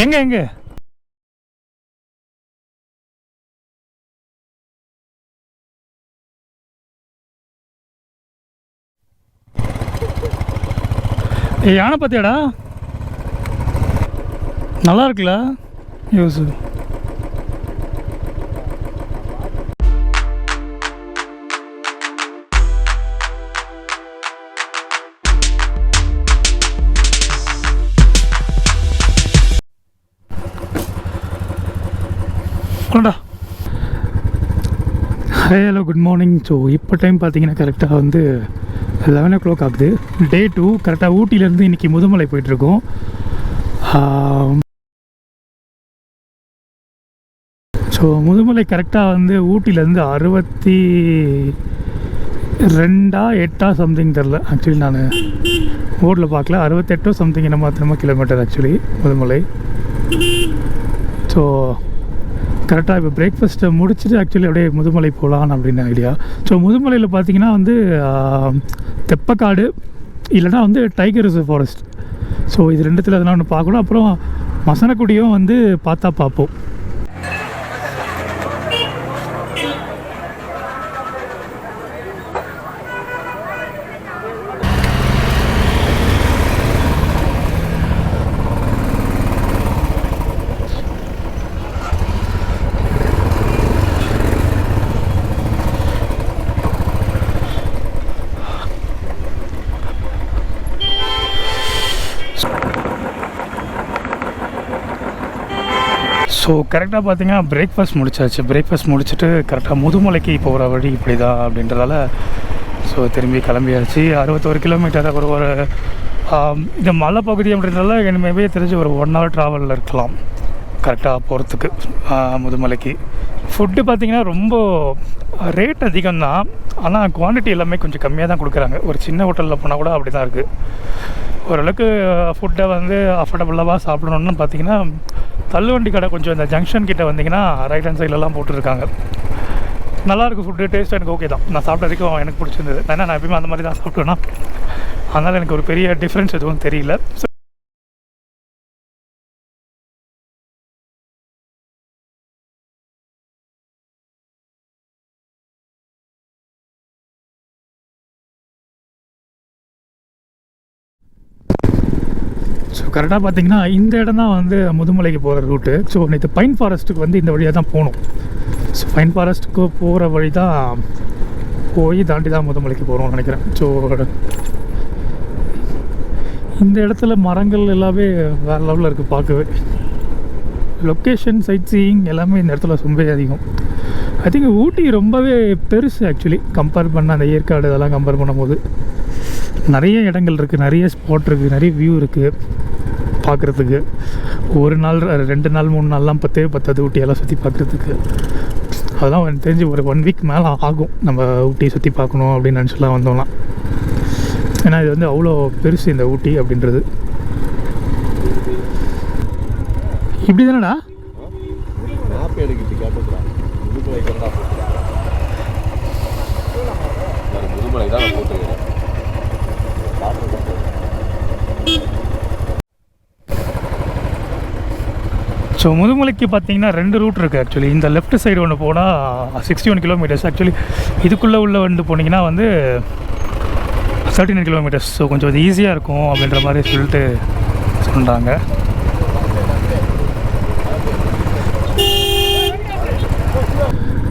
எங்கே எங்கே யானை பார்த்தியாடா? நல்லா இருக்குல்ல யூஸு. கொண்டா. Hello good morning. ஸோ இப்போ டைம் பார்த்தீங்கன்னா கரெக்டாக வந்து 11 o'clock ஆகுது. டே 2 கரெக்டாக ஊட்டியிலேருந்து இன்றைக்கி முதுமலை போயிட்டுருக்கோம். ஸோ முதுமலை கரெக்டாக வந்து ஊட்டியிலேருந்து 62 சம்திங் தெரில. ஆக்சுவலி நான் போர்டில் பார்க்கல, 68 சம்திங் என்ன மாத்திரமா கிலோமீட்டர் ஆக்சுவலி முதுமலை. ஸோ கரெக்டாக இப்போ பிரேக்ஃபாஸ்ட்டை முடிச்சுட்டு ஆக்சுவலி அப்படியே முதுமலை போகலான்னு அப்படின்னு ஐடியா. ஸோ முதுமலையில் பார்த்தீங்கன்னா வந்து தெப்பக்காடு இல்லைனா வந்து டைகர் ரிசர்வ் ஃபாரஸ்ட். ஸோ இது ரெண்டுத்தில் எதனா ஒன்று பார்க்கணும். அப்புறம் மசனக்குடியும் வந்து பார்த்தா பார்ப்போம். ஸோ கரெக்டாக பார்த்தீங்கன்னா பிரேக்ஃபாஸ்ட் முடிச்சாச்சு. பிரேக்ஃபாஸ்ட் முடிச்சுட்டு கரெக்டாக முதுமலைக்கு போகிற வழி இப்படி தான் அப்படின்றதால ஸோ திரும்பி கிளம்பியாச்சு. 61 கிலோமீட்டர் ஒரு இந்த மலை பகுதி அப்படின்றதால இனிமேவே தெரிஞ்சு ஒரு 1 hour ட்ராவலில் இருக்கலாம் கரெக்டாக போகிறதுக்கு முதுமலைக்கு. ஃபுட்டு பார்த்திங்கன்னா ரொம்ப ரேட் அதிகம்தான், ஆனால் குவான்டிட்டி எல்லாமே கொஞ்சம் கம்மியாக தான் கொடுக்குறாங்க. ஒரு சின்ன ஹோட்டலில் போனால் கூட அப்படி தான் இருக்குது. ஓரளவுக்கு ஃபுட்டை வந்து அஃபோர்டபுளாக சாப்பிடணுன்னு பார்த்தீங்கன்னா தள்ளுவண்டி கடை கொஞ்சம் இந்த ஜங்ஷன் கிட்டே வந்தீங்கன்னா ரைட் ஹேண்ட் சைட்லலாம் போட்டுருக்காங்க. நல்லாயிருக்கும் ஃபுட்டு, டேஸ்ட் எனக்கு ஓகே தான். நான் சாப்பிட்ட வரைக்கும் எனக்கு பிடிச்சிருந்தது. ஏன்னா நான் எப்பயுமே அந்த மாதிரி தான் சாப்பிட்டேன்னா, அதனால் எனக்கு ஒரு பெரிய டிஃப்ரென்ஸ் எதுவும் தெரியல. ஸோ கரெக்டாக பார்த்தீங்கன்னா இந்த இடம் தான் வந்து முதுமலைக்கு போகிற ரூட்டு. ஸோ நேற்று பைன் ஃபாரஸ்ட்டுக்கு வந்து இந்த வழியாக தான் போகணும். ஸோ பைன் ஃபாரஸ்ட்டுக்கு போகிற வழி தான் போய் தாண்டி தான் முதுமலைக்கு போகிறோம்னு நினைக்கிறேன். ஸோ இந்த இடத்துல மரங்கள் எல்லாமே வேறு லெவலில் இருக்குது பார்க்கவே. லொக்கேஷன், சைட் சீயிங் எல்லாமே இந்த இடத்துல ரொம்ப அதிகம். ஐ திங்க் ஊட்டி ரொம்பவே பெருசு ஆக்சுவலி கம்பேர் பண்ண அந்த ஏற்காடு இதெல்லாம் கம்பேர் பண்ணும்போது. நிறைய இடங்கள் இருக்குது, நிறைய ஸ்பாட் இருக்குது, நிறைய வியூ இருக்குது பார்க்குறதுக்கு. ஒரு நாள் 2 நாள் 3 நாள்லாம் பத்தாது ஊட்டியெல்லாம் சுற்றி பார்க்குறதுக்கு. அதெல்லாம் எனக்கு தெரிஞ்சு ஒரு 1 week மேலே ஆகும் நம்ம ஊட்டியை சுற்றி பார்க்கணும் அப்படின்னு நினச்சிலாம் வந்தோம்னா. ஏன்னா இது வந்து அவ்வளோ பெருசு இந்த ஊட்டி அப்படின்றது. இப்படி தானடா ஸோ முதுமலைக்கு பார்த்தீங்கன்னா 2 ரூட் இருக்குது ஆக்சுவலி. இந்த லெஃப்ட் சைடு ஒன்று போனால் 61 கிலோமீட்டர்ஸ். ஆக்சுவலி இதுக்குள்ளே உள்ள வந்து போனீங்கன்னா வந்து 39 கிலோமீட்டர்ஸ். ஸோ கொஞ்சம் அது ஈஸியாக இருக்கும் அப்படின்ற மாதிரி சொல்லிட்டு சொல்கிறாங்க.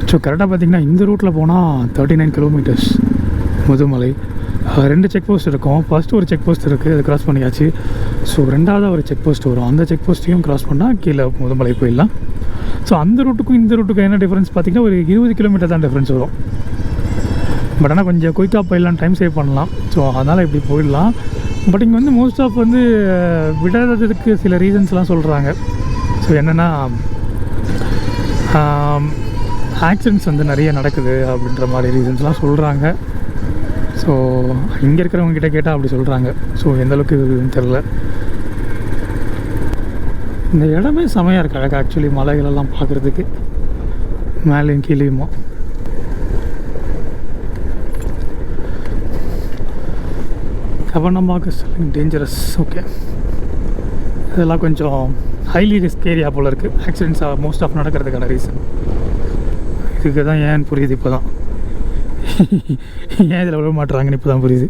ஸோ கரெக்டாக பார்த்தீங்கன்னா இந்த ரூட்டில் போனால் 39 கிலோமீட்டர்ஸ் முதுமலை. 2 செக் போஸ்ட் இருக்கும். ஃபஸ்ட்டு ஒரு செக் போஸ்ட் இருக்குது, அது க்ராஸ் பண்ணியாச்சு. ஸோ 2வது ஒரு செக் போஸ்ட் வரும். அந்த செக் போஸ்ட்டையும் க்ராஸ் பண்ணால் கீழே முதுமலை போயிடலாம். ஸோ அந்த ரூட்டுக்கும் இந்த ரூட்டுக்கும் என்ன டிஃப்ரென்ஸ் பார்த்திங்கன்னா ஒரு 20 கிலோமீட்டர் தான் டிஃப்ரென்ஸ் வரும். பட் ஆனால் கொஞ்சம் குயிக்காக போயிடலாம், டைம் சேவ் பண்ணலாம். ஸோ அதனால் இப்படி போயிடலாம். பட் இங்கே வந்து மோஸ்ட் ஆஃப் வந்து விடாததுக்கு சில ரீசன்ஸ்லாம் சொல்கிறாங்க. ஸோ என்னென்னா ஆக்சிடென்ட்ஸ் வந்து நிறைய நடக்குது அப்படின்ற மாதிரி ரீசன்ஸ்லாம் சொல்கிறாங்க. ஸோ இங்கே இருக்கிறவங்ககிட்ட கேட்டால் அப்படி சொல்கிறாங்க. ஸோ எந்தளவுக்கு இதுன்னு தெரில. இந்த இடமே செமையாக இருக்குது அழகாக ஆக்சுவலி. மலைகளெல்லாம் பார்க்குறதுக்கு மேலேயும் கீழேயுமா. கவனமாக டேஞ்சரஸ். ஓகே, இதெல்லாம் கொஞ்சம் ஹைலி ரிஸ்க் ஏரியா போல் இருக்குது. ஆக்சிடென்ட்ஸாக மோஸ்ட் ஆஃப் நடக்கிறதுக்கான ரீசன் இதுக்கு தான். ஏன்னு புரியுது இப்போ தான். ஏன் இதில் விட மாட்டுறாங்கன்னு இப்போ தான் புரியுது.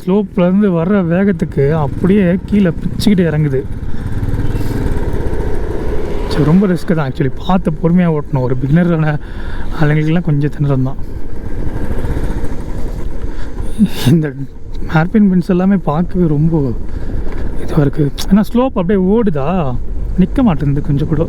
ஸ்லோப்லேருந்து வர்ற வேகத்துக்கு அப்படியே கீழே பிச்சுக்கிட்டு இறங்குது. சரி, ரொம்ப ரிஸ்க்கு தான் ஆக்சுவலி. பார்த்து பொறுமையாக ஓட்டணும். ஒரு பிகினரான ஆளுங்களுக்கெல்லாம் கொஞ்சம் திணறம் தான். இந்த ஹேர்பின் பின்ஸ் எல்லாமே பார்க்கவே ரொம்ப இதுவாக இருக்குது. ஏன்னா ஸ்லோப் அப்படியே ஓடுதா, நிற்க மாட்டேங்குது கொஞ்சம் கூட.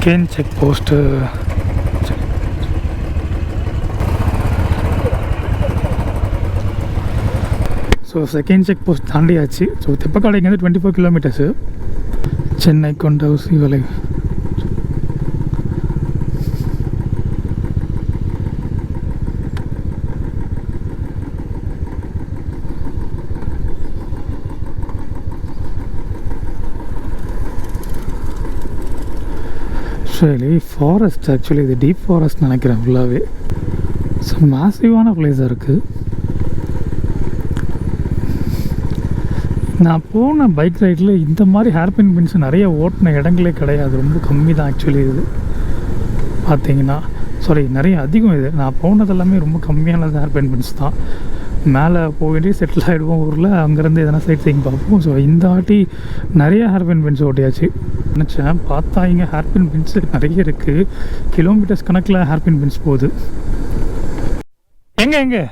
Second check post. So second check post தாண்டியாச்சு. ஸோ தெப்பக்காடைக்கு 24 கிலோமீட்டர்ஸு. சென்னை கொண்டவுசி வலை. ஃபாரஸ்ட் ஆக்சுவலி இது டீப் ஃபாரஸ்ட் நினைக்கிறேன் ஃபுல்லாகவே. ஸோ மேசிவான பிளேஸாக இருக்குது. நான் போன பைக் ரைடில் இந்த மாதிரி ஹேர்பின் பின்ஸ் நிறைய ஓட்டின இடங்களே கிடையாது. ரொம்ப கம்மி தான் ஆக்சுவலி இது பார்த்தீங்கன்னா. சாரி, நிறைய அதிகம் இது. நான் போனது எல்லாமே ரொம்ப கம்மியானது ஹேர்பின் பின்ஸ் தான். மேலே போயிட்டு செட்டில் ஆகிடுவோம் ஊரில். அங்கேருந்து எதனா சைட் சீயிங் பார்ப்போம். ஸோ இந்த வாட்டி நிறைய ஹேர்பின் பின்ஸ் ஓட்டியாச்சு. நினச்சேன், பார்த்தா இங்கே ஹேர்பின் பின்ஸ் நிறைய இருக்குது. கிலோமீட்டர்ஸ் கணக்கில் ஹேர்பின் பின்ஸ் போகுது. எங்கே எங்கே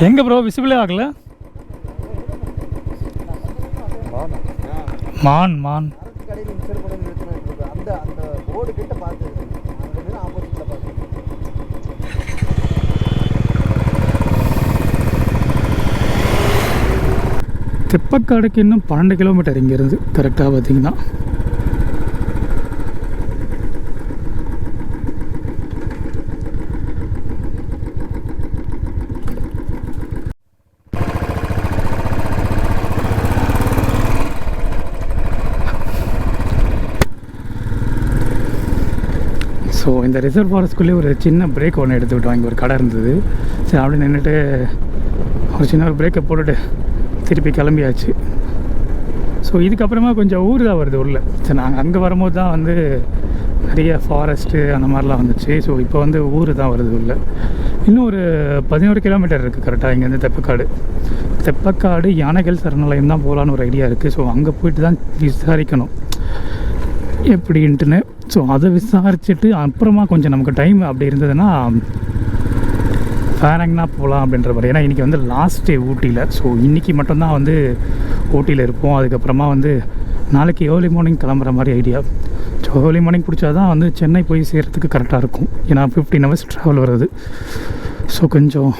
எங்கே ப்ரோ விசிபிளே ஆகலை? மான் மான் தெப்பக்காடுக்கு இன்னும் 12 கிலோமீட்டர் இங்கேருந்து கரெக்டாக பார்த்தீங்கன்னா. ஸோ இந்த ரிசர்வ் ஃபாரஸ்ட்குள்ளேயே ஒரு சின்ன பிரேக் ஒன்று எடுத்துக்கிட்டோம். இங்கே ஒரு கடை இருந்தது. சரி அப்படி நின்றுட்டு ஒரு சின்ன ஒரு பிரேக்கை போட்டுட்டு திருப்பி கிளம்பியாச்சு. ஸோ இதுக்கப்புறமா கொஞ்சம் ஊர் தான் வருது உள்ள. சரி நாங்கள் அங்கே வரும்போது தான் வந்து நிறைய ஃபாரஸ்ட்டு அந்த மாதிரிலாம் வந்துச்சு. ஸோ இப்போ வந்து ஊர் தான் வருது உள்ள. இன்னும் ஒரு 11 கிலோமீட்டர் இருக்குது கரெக்டாக இங்கேருந்து தெப்பக்காடு யானைகள் சரணாலயம் தான் போகலான்னு ஒரு ஐடியா இருக்குது. ஸோ அங்கே போயிட்டு தான் விசாரிக்கணும் எப்படின்ட்டுன்னு. ஸோ அதை விசாரிச்சுட்டு அப்புறமா கொஞ்சம் நமக்கு டைம் அப்படி இருந்ததுன்னா ஃபேரங்னா போகலாம் அப்படின்ற மாதிரி. ஏன்னா இன்றைக்கி வந்து லாஸ்ட் டே ஊட்டியில். ஸோ இன்றைக்கி மட்டும்தான் வந்து ஊட்டியில் இருப்போம். அதுக்கப்புறமா வந்து நாளைக்கு ஏர்லி மார்னிங் கிளம்புற மாதிரி ஐடியா. ஸோ ஏர்லி மார்னிங் பிடிச்சா தான் வந்து சென்னை போய் சேர்கிறதுக்கு கரெக்டாக இருக்கும். ஏன்னா 15 hours ட்ராவல் வருது. ஸோ கொஞ்சம்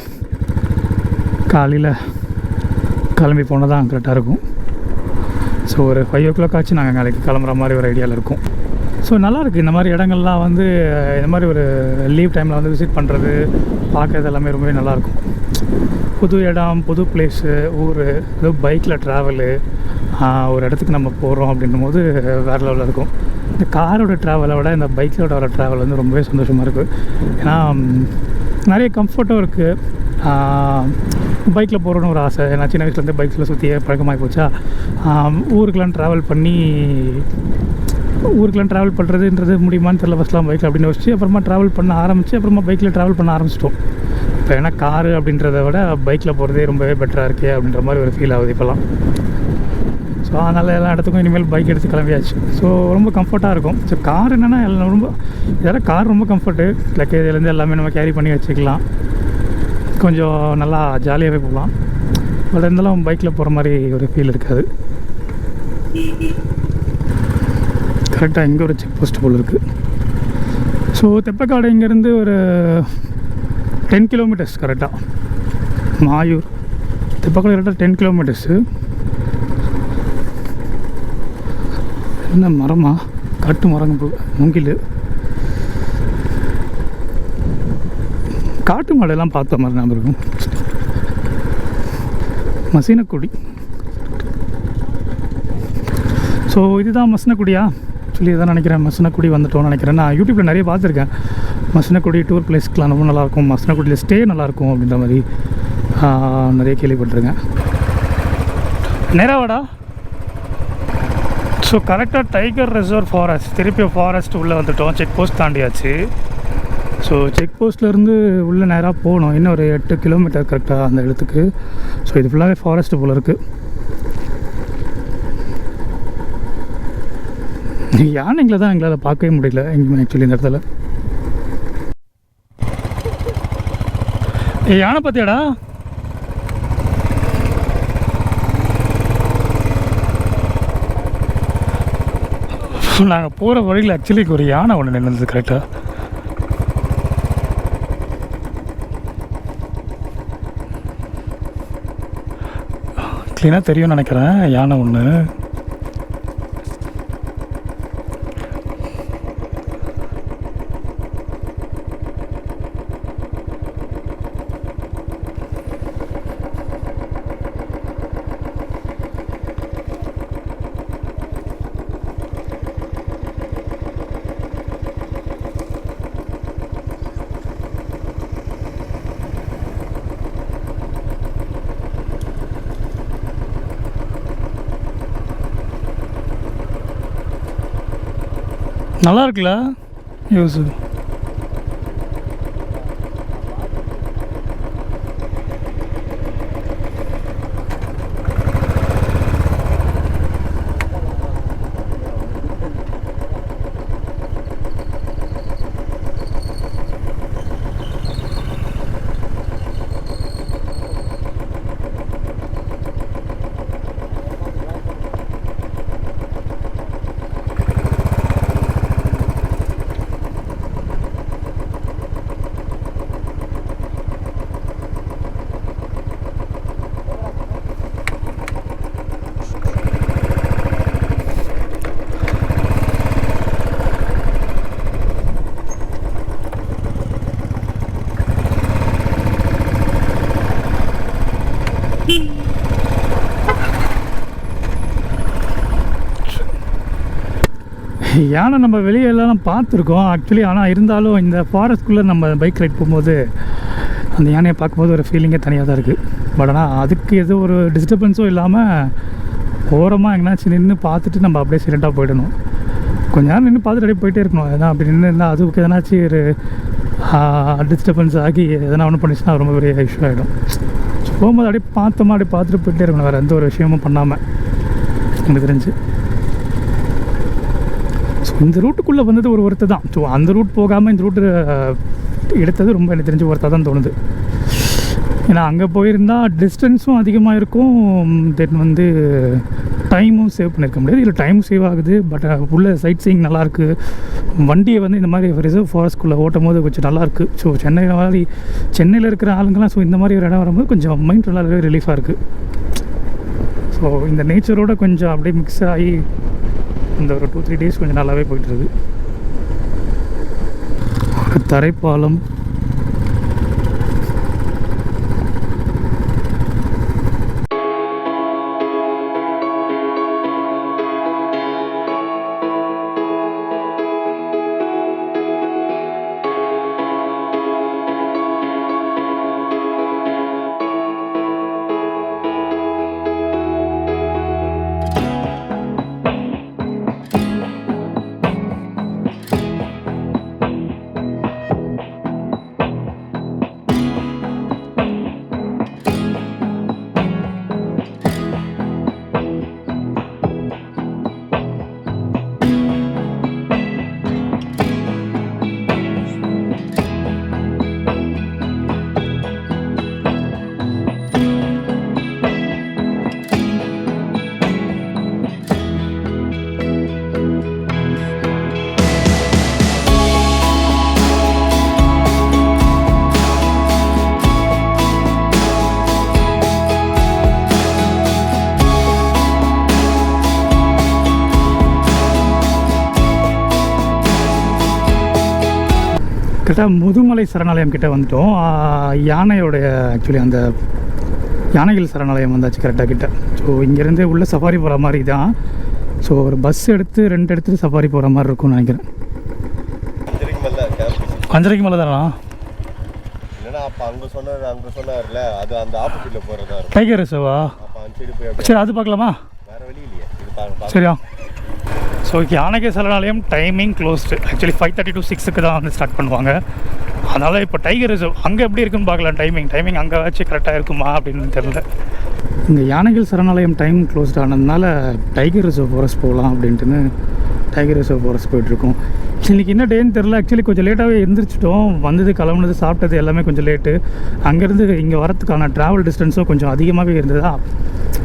காலையில் கிளம்பி போனால் தான் கரெக்டாக இருக்கும். ஸோ ஒரு 5 o'clock ஆச்சு நாங்கள் நாளைக்கு கிளம்புற மாதிரி ஒரு ஐடியாவில் இருக்கும். ஸோ நல்லாயிருக்கு இந்த மாதிரி இடங்கள்லாம் வந்து இந்த மாதிரி ஒரு லீவ் டைமில் வந்து விசிட் பண்ணுறது பார்க்குறது எல்லாமே ரொம்பவே நல்லாயிருக்கும். புது இடம், புது பிளேஸு, ஊர், ஏதோ பைக்கில் ட்ராவலு, ஒரு இடத்துக்கு நம்ம போகிறோம் அப்படின்னும் போது வேறு லெவலில் இருக்கும். இந்த காரோட ட்ராவலை விட இந்த பைக்கோட வர ட்ராவல் வந்து ரொம்பவே சந்தோஷமாக இருக்குது. ஏன்னா நிறைய கம்ஃபர்ட்டும் இருக்குது. பைக்கில் போகிறோன்னு ஒரு ஆசை. ஏன்னா சின்ன வயசுலேருந்து பைக்கில் சுற்றியே பழக்கமாகி போச்சா. ஊருக்கெலாம் ட்ராவல் பண்ணுறதுன்றது முடியுமான்னு தெரியல. ஃபஸ்ட்லாம் பைக்கில் அப்படின்னு யோசிச்சு அப்புறமா ட்ராவல் பண்ண ஆரம்பித்து அப்புறமா பைக்கில் ட்ராவல் பண்ண ஆரம்பிச்சிட்டோம். இப்போ ஏன்னா காரு அப்படின்றத விட பைக்கில் போகிறதே ரொம்பவே பெட்டராக இருக்கே அப்படின்ற மாதிரி ஒரு ஃபீல் ஆகுது இப்போலாம். ஸோ அதனால் எல்லா இடத்துக்கும் இனிமேல் பைக் எடுத்து கிளம்பியாச்சு. ஸோ ரொம்ப கம்ஃபர்ட்டாக இருக்கும். ஸோ கார் என்னென்னா எல்லாம் ரொம்ப இதெல்லாம் கார் ரொம்ப கம்ஃபர்ட்டு. லக்கேஜ்லேருந்து எல்லாமே நம்ம கேரி பண்ணி வச்சுக்கலாம். கொஞ்சம் நல்லா ஜாலியாகவே போகலாம். பட் இருந்தாலும் பைக்கில் போகிற மாதிரி ஒரு ஃபீல் இருக்காது. கரெக்டாக இங்கே ஒரு செக் போஸ்ட் போல் இருக்குது. ஸோ தெப்பக்காடு இங்கேருந்து ஒரு 10 kilometers கரெக்டாக. மாயூர் தெப்பக்காடு கரெக்டாக 10 kilometers. என்ன மரமா? காட்டு மரங்க மூங்கில். காட்டு மாடெல்லாம் பார்த்த மாதிரி ஞாபகம் இருக்கும். மசினக்குடி. ஸோ இதுதான் மசினக்குடியா? ஆக்சுவலி இதான் நினைக்கிறேன். மசினக்குடி வந்துட்டோம்னு நினைக்கிறேன். நான் யூடியூப்பில் நிறைய பார்த்துருக்கேன். மசினக்குடி டூர் பிளேஸ்க்கெலாம் ரொம்ப நல்லாயிருக்கும், மசினக்குடியில் ஸ்டே நல்லாயிருக்கும் அப்படின்ற மாதிரி நிறைய கேள்விப்பட்டிருக்கேன். நேராவாடா. ஸோ கரெக்டாக டைகர் ரிசர்வ் ஃபாரஸ்ட் திருப்பி ஃபாரஸ்ட் உள்ளே வந்துவிட்டோம். செக் போஸ்ட் தாண்டியாச்சு. ஸோ செக் போஸ்ட்லேருந்து உள்ளே நேராக போகணும். இன்னும் ஒரு 8 கிலோமீட்டர் கரெக்டாக அந்த இடத்துக்கு. ஸோ இது ஃபுல்லாகவே ஃபாரஸ்ட்டு போல் இருக்குது. யானைங்களை தான் எங்களால் பார்க்கவே முடியல எங்கேயுமே ஆக்சுவலி இந்த இடத்துல. யானை பார்த்தியாடா? நாங்கள் போகிற வழியில் ஆக்சுவலி ஒரு யானை ஒன்று நின்றுது கரெக்டாக. க்ளீனாக தெரியும்னு நினைக்கிறேன் யானை ஒன்று. நல்லா இருக்குல்ல யூஸு. யானை நம்ம வெளியே எல்லாம் பார்த்துருக்கோம் ஆக்சுவலி. ஆனால் இருந்தாலும் இந்த ஃபாரஸ்ட்குள்ளே நம்ம பைக் ரைட் போகும்போது அந்த யானையை பார்க்கும்போது ஒரு ஃபீலிங்கே தனியாக தான் இருக்குது. பட் ஆனால் அதுக்கு எதுவும் ஒரு டிஸ்டர்பன்ஸும் இல்லாமல் ஓரமாக எங்கேனாச்சும் நின்று பார்த்துட்டு நம்ம அப்படியே சைலண்ட்டாக போயிடணும். கொஞ்ச நேரம் நின்று பார்த்துட்டு அப்படியே போயிட்டே இருக்கணும். எதனா அப்படி நின்று இருந்தால் அதுக்கு எதனாச்சும் ஒரு டிஸ்டர்பன்ஸ் ஆகி எதனா ஒன்று பண்ணிச்சுன்னா ரொம்ப பெரிய இஷ்யூ ஆகிடும். ஸோ போகும்போது அப்படியே பார்த்தோமா அப்படியே பார்த்துட்டு போயிட்டே இருக்கணும், வேறு எந்த ஒரு விஷயமும் பண்ணாமல் எனக்கு தெரிஞ்சு. ஸோ இந்த ரூட்டுக்குள்ளே வந்தது ஒரு ஒருத்தர் தான். ஸோ அந்த ரூட் போகாமல் இந்த ரூட்டு எடுத்தது ரொம்ப எனக்கு தெரிஞ்சு ஒருத்தர் தான் தோணுது. ஏன்னா அங்கே போயிருந்தால் டிஸ்டன்ஸும் அதிகமாக இருக்கும், தென் வந்து டைமும் சேவ் பண்ணியிருக்க முடியாது. இல்லை டைமும் சேவ் ஆகுது, பட் உள்ள சைட் சீயிங் நல்லாயிருக்கு. வண்டியை வந்து இந்த மாதிரி ரிசர்வ் ஃபாரஸ்ட்குள்ளே ஓட்டும் போது கொஞ்சம் நல்லாயிருக்கு. ஸோ சென்னையில் இருக்கிற ஆளுங்கெல்லாம் ஸோ இந்த மாதிரி ஒரு இடம் வரும்போது கொஞ்சம் மைண்ட் நல்லாவே ரிலீஃபாக இருக்குது. ஸோ இந்த நேச்சரோட கொஞ்சம் அப்படியே மிக்ஸ் ஆகி இந்த ஒரு 2-3 டேஸ் கொஞ்சம் நல்லாவே போயிட்டுருக்கு. ஒரு தரைப்பாலம், கரெக்டாக முதுமலை சரணாலயம் கிட்டே வந்துட்டோம். யானையோடைய ஆக்சுவலி அந்த யானைகள் சரணாலயம் வந்தாச்சு கரெக்டாக கிட்ட. ஸோ இங்கேருந்து உள்ள சஃபாரி போகிற மாதிரி தான். ஸோ ஒரு பஸ் எடுத்து 2 எடுத்துகிட்டு சஃபாரி போகிற மாதிரி இருக்கும்னு நினைக்கிறேன். 5:30 மேலே தானா? டைகர் ரிசர்வா? சரி, அது பார்க்கலாமா? சரியா. ஸோ யானைகள் சரணாலயம் டைமிங் க்ளோஸ்டு. ஆக்சுவலி 5:30 to 6 தான் வந்து ஸ்டார்ட் பண்ணுவாங்க. அதனால் இப்போ டைகர் ரிசர்வ் அங்கே எப்படி இருக்குன்னு பார்க்கலாம். டைமிங் அங்கே வச்சு கரெக்டாக இருக்குமா அப்படின்னு தெரியல. இங்கே யானைகள் சரணாலயம் டைம் க்ளோஸ்ட் ஆனதுனால டைகர் ரிசர்வ் ஃபாரஸ்ட் போகலாம் அப்படின்ட்டுன்னு டைகர் ரிசர்வ் ஃபாரஸ்ட் போயிட்டுருக்கோம். இன்றைக்கி என்ன டேன்னு தெரில. ஆக்சுவலி கொஞ்சம் லேட்டாகவே எழுந்திரிச்சிட்டோம். வந்தது, கிளம்புனது, சாப்பிட்டது எல்லாமே கொஞ்சம் லேட்டு. அங்கேருந்து இங்கே வரத்துக்கான ட்ராவல் டிஸ்டன்ஸும் கொஞ்சம் அதிகமாகவே இருந்ததா.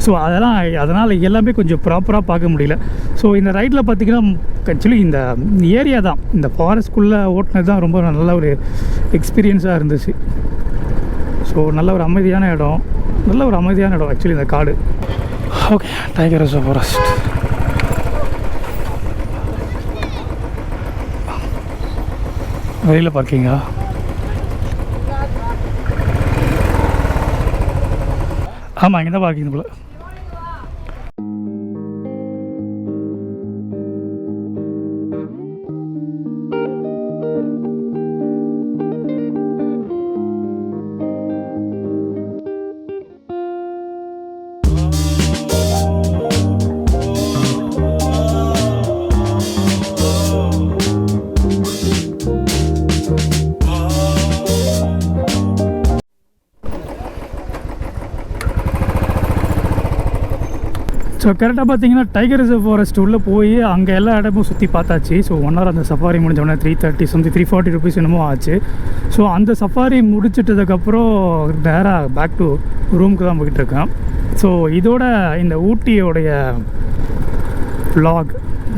ஸோ அதனால் எல்லாமே கொஞ்சம் ப்ராப்பராக பார்க்க முடியல. ஸோ இந்த ரைடில் பார்த்திங்கன்னா ஆக்சுவலி இந்த ஏரியா தான், இந்த ஃபாரஸ்ட்குள்ளே ஓட்டினது தான் ரொம்ப நல்ல ஒரு எக்ஸ்பீரியன்ஸாக இருந்துச்சு. ஸோ நல்ல ஒரு அமைதியான இடம் ஆக்சுவலி இந்த காடு. Okay, tiger reserve forest. வெளியில் பார்க்கிங்கா? ஆமாம், இங்கே தான் பார்க்கிங் போல். ஸோ கரெக்டாக பார்த்தீங்கன்னா டைகர் ரிசர்வ் ஃபாரஸ்ட் உள்ளே போய் அங்கே எல்லா இடமும் சுற்றி பார்த்தாச்சு. ஸோ 1 hour அந்த சஃபாரி முடிஞ்சோடனே 330 சம்திங் 340 rupees என்னமோ ஆச்சு. ஸோ அந்த சஃபாரி முடிச்சிட்டதுக்கப்புறம் நேராக பேக் டு ரூமுக்கு தான் போயிட்டுருக்கேன். ஸோ இதோட இந்த ஊட்டியோடைய vlog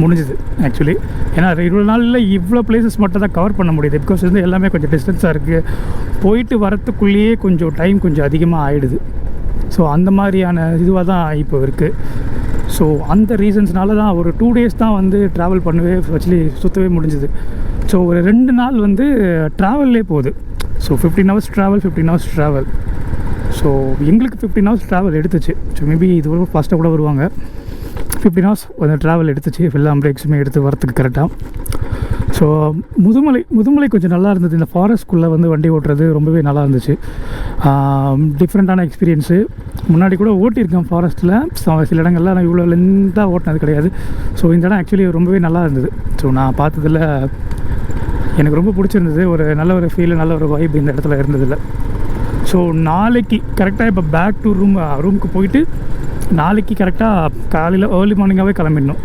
முடிஞ்சுது ஆக்சுவலி. ஏன்னா இவ்வளோ நாளில் இவ்வளோ பிளேசஸ் மட்டும் தான் கவர் பண்ண முடியுது. பிகாஸ் வந்து எல்லாமே கொஞ்சம் டிஸ்டன்ஸாக இருக்குது. போயிட்டு வரத்துக்குள்ளேயே கொஞ்சம் டைம் கொஞ்சம் அதிகமாக ஆகிடுது. ஸோ அந்த மாதிரியான இதுவாக தான் இப்போ இருக்குது. ஸோ அந்த ரீசன்ஸ்னால தான் ஒரு 2 days தான் வந்து ட்ராவல் பண்ணவே ஆக்சுவலி சுற்றவே முடிஞ்சுது. ஸோ ஒரு 2 நாள் வந்து ட்ராவல்லே போகுது. So 15 hours travel, 15 hours travel. So எங்களுக்கு 15 hours ட்ராவல் எடுத்துச்சு. ஸோ மேபி இது ஒரு ஃபாஸ்ட்டாக கூட வருவாங்க. 15 hours கொஞ்சம் ட்ராவல் எடுத்துச்சு, எல்லா பிரேக்ஸுமே எடுத்து வரத்துக்கு கரெக்டாக. ஸோ முதுமலை கொஞ்சம் நல்லா இருந்தது. இந்த ஃபாரஸ்ட்குள்ளே வந்து வண்டி ஓட்டுறது ரொம்பவே நல்லா இருந்துச்சு. டிஃப்ரெண்ட்டான எக்ஸ்பீரியன்ஸு. முன்னாடி கூட ஓட்டியிருக்கேன் ஃபாரஸ்ட்டில், சில இடங்கள்ல நான் இவ்வளோ லென்த்தாக ஓட்டினது கிடையாது. ஸோ இந்த இடம் ஆக்சுவலி ரொம்பவே நல்லா இருந்தது. ஸோ நான் பார்த்ததில் எனக்கு ரொம்ப பிடிச்சிருந்தது. ஒரு நல்ல ஒரு ஃபீல், நல்ல ஒரு வைப் இந்த இடத்துல இருந்ததில்லை. ஸோ நாளைக்கு கரெக்டாக இப்போ பேக் டு ரூமுக்கு போயிட்டு நாளைக்கு கரெக்டாக காலையில் ஏர்லி மார்னிங்காகவே கிளம்பிடணும்.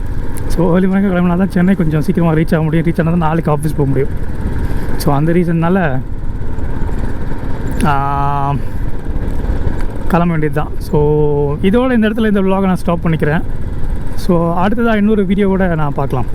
ஸோ ஏர்லி மார்னிங்காக கிளம்பினா தான் சென்னை கொஞ்சம் சீக்கிரமாக ரீச் ஆக முடியும். ரீச் ஆனால் தான் நாளைக்கு ஆஃபீஸ் போக முடியும். ஸோ அந்த ரீசன்னால் கிளம்ப வேண்டியது தான். ஸோ இதோட இந்த இடத்துல இந்த vlog நான் ஸ்டாப் பண்ணிக்கிறேன். ஸோ அடுத்ததாக இன்னொரு வீடியோவோட நான் பார்க்கலாம்.